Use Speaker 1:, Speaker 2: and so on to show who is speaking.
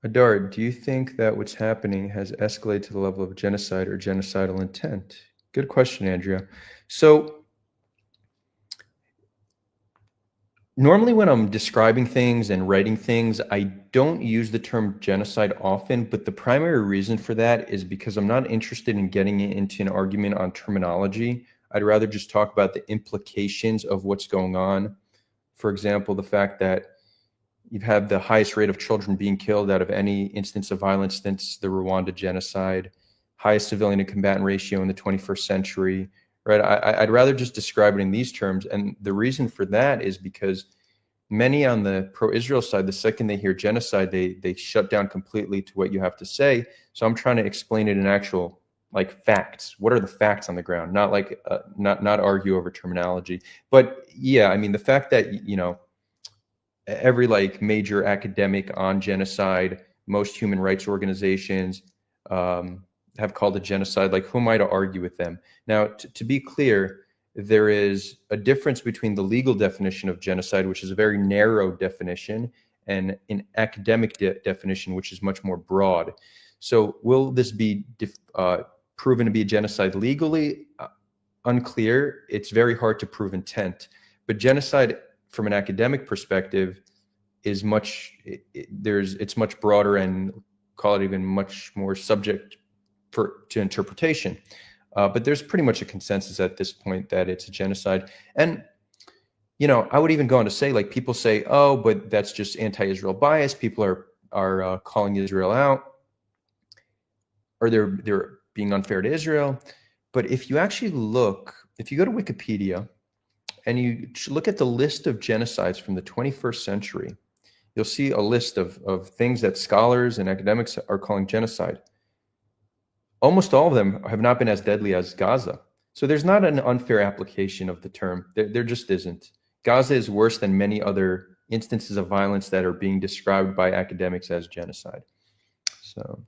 Speaker 1: Adar, do you think that what's happening has escalated to the level of genocide or genocidal intent? Good question, Andrea. So normally when I'm describing things and writing things, I don't use the term genocide often, but the primary reason for that is because I'm not interested in getting into an argument on terminology. I'd rather just talk about the implications of what's going on. For example, the fact that you've had the highest rate of children being killed out of any instance of violence since the Rwanda genocide, highest civilian to combatant ratio in the 21st century, right? I'd rather just describe it in these terms. And the reason for that is because many on the pro-Israel side, the second they hear genocide, they shut down completely to what you have to say. So I'm trying to explain it in actual like facts. What are the facts on the ground? Not like not argue over terminology. But yeah, I mean the fact that every like major academic on genocide, most human rights organizations have called it genocide. Like, who am I to argue with them? Now, to be clear, there is a difference between the legal definition of genocide, which is a very narrow definition, and an academic definition, which is much more broad. So will this be proven to be a genocide legally? Unclear. It's very hard to prove intent. But genocide from an academic perspective is it's much broader and call it even much more subject to interpretation. But there's pretty much a consensus at this point that it's a genocide. And, I would even go on to say, like, people say, oh, but that's just anti-Israel bias. People are calling Israel out, or they're being unfair to Israel. But if you actually if you go to Wikipedia and you look at the list of genocides from the 21st century, you'll see a list of things that scholars and academics are calling genocide. Almost all of them have not been as deadly as Gaza. So there's not an unfair application of the term. There just isn't. Gaza is worse than many other instances of violence that are being described by academics as genocide. So